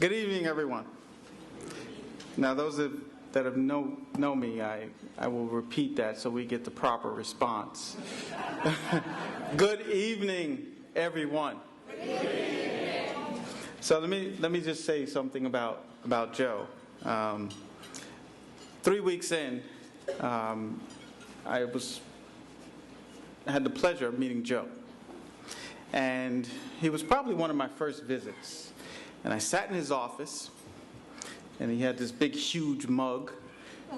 Good evening, everyone. Now, those that have know me, I will repeat that so we get the proper response. Good evening, everyone. Good evening. So let me just say something about Joe. 3 weeks in, I had the pleasure of meeting Joe, and he was probably one of my first visits. And I sat in his office, and he had this big, huge mug,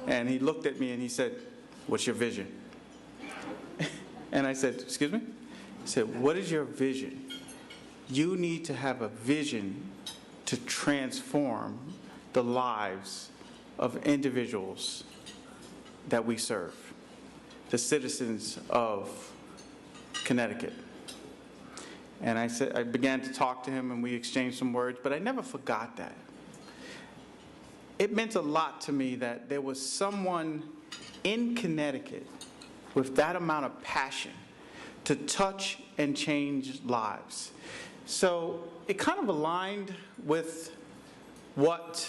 and he looked at me and he said, "What's your vision?" And I said, "Excuse me?" He said, "What is your vision? You need to have a vision to transform the lives of individuals that we serve, the citizens of Connecticut." And I began to talk to him, and we exchanged some words, but I never forgot that. It meant a lot to me that there was someone in Connecticut with that amount of passion to touch and change lives. So it kind of aligned with what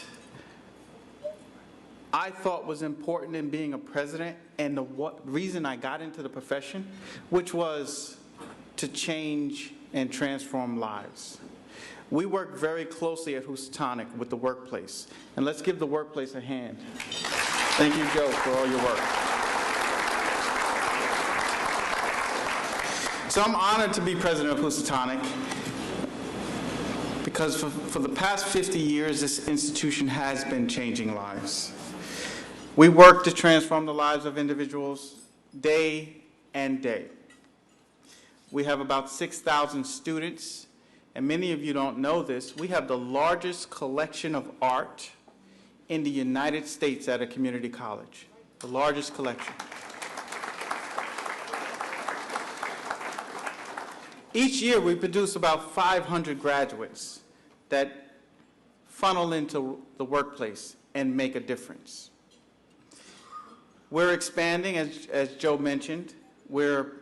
I thought was important in being a president and the reason I got into the profession, which was to change and transform lives. We work very closely at Housatonic with the workplace. And let's give the workplace a hand. Thank you, Joe, for all your work. So I'm honored to be president of Housatonic because for the past 50 years, this institution has been changing lives. We work to transform the lives of individuals day and day. We have about 6,000 students, and many of you don't know this. We have the largest collection of art in the United States at a community college, the largest collection. Each year we produce about 500 graduates that funnel into the workplace and make a difference. We're expanding, as Joe mentioned. We're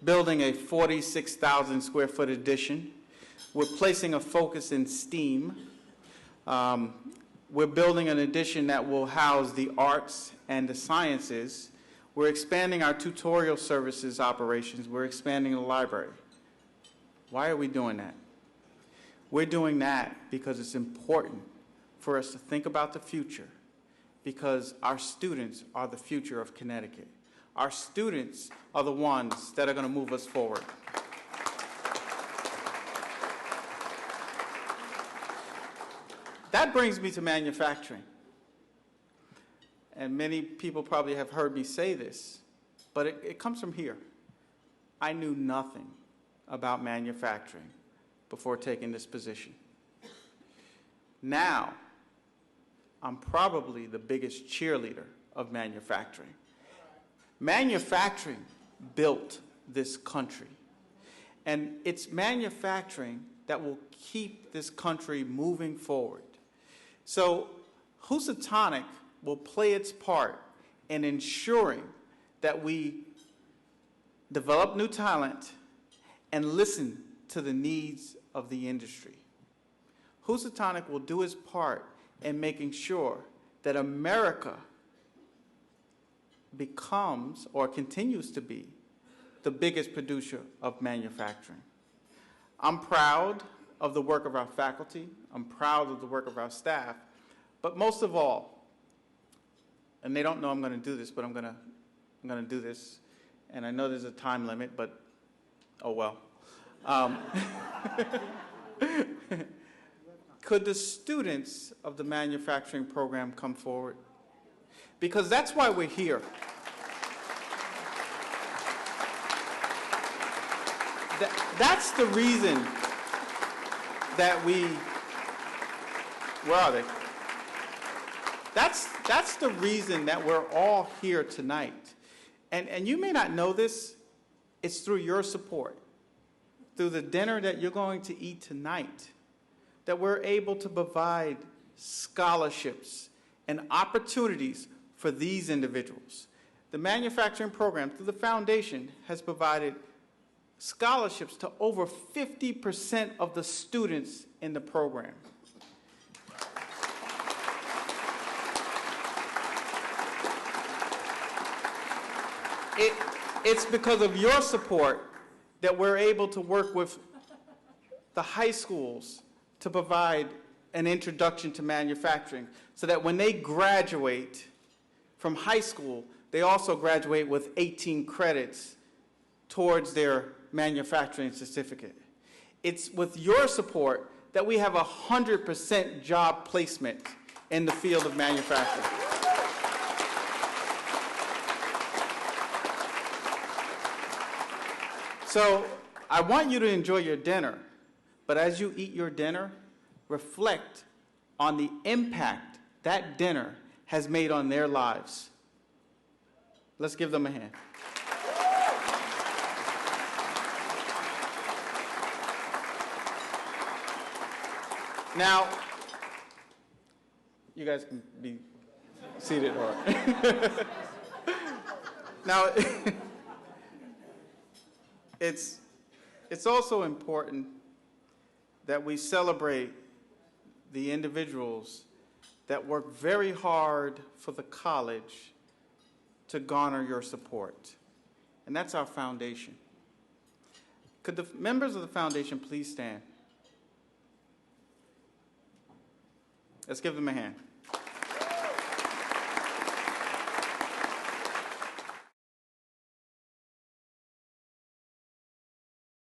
building a 46,000 square foot addition. We're placing a focus in STEAM. We're building an addition that will house the arts and the sciences. We're expanding our tutorial services operations. We're expanding the library. Why are we doing that? We're doing that because it's important for us to think about the future, because our students are the future of Connecticut. Our students are the ones that are going to move us forward. That brings me to manufacturing. And many people probably have heard me say this, but it comes from here. I knew nothing about manufacturing before taking this position. Now, I'm probably the biggest cheerleader of manufacturing. Manufacturing built this country, and it's manufacturing that will keep this country moving forward. So Housatonic will play its part in ensuring that we develop new talent and listen to the needs of the industry. Housatonic will do its part in making sure that America becomes or continues to be the biggest producer of manufacturing. I'm proud of the work of our faculty. I'm proud of the work of our staff. But most of all, and they don't know I'm going to do this, but I'm going to do this. And I know there's a time limit, but oh well. Could the students of the manufacturing program come forward? Because that's why we're here. That's the reason that where are they? That's the reason that we're all here tonight. And you may not know this, it's through your support, through the dinner that you're going to eat tonight, that we're able to provide scholarships and opportunities for these individuals. The manufacturing program through the foundation has provided scholarships to over 50% of the students in the program. It's because of your support that we're able to work with the high schools to provide an introduction to manufacturing, so that when they graduate from high school, they also graduate with 18 credits towards their manufacturing certificate. It's with your support that we have 100% job placement in the field of manufacturing. So I want you to enjoy your dinner, but as you eat your dinner, reflect on the impact that dinner has made on their lives. Let's give them a hand. Now, you guys can be seated. Or now, it's also important that we celebrate the individuals that work very hard for the college to garner your support. And that's our foundation. Could the members of the foundation please stand? Let's give them a hand.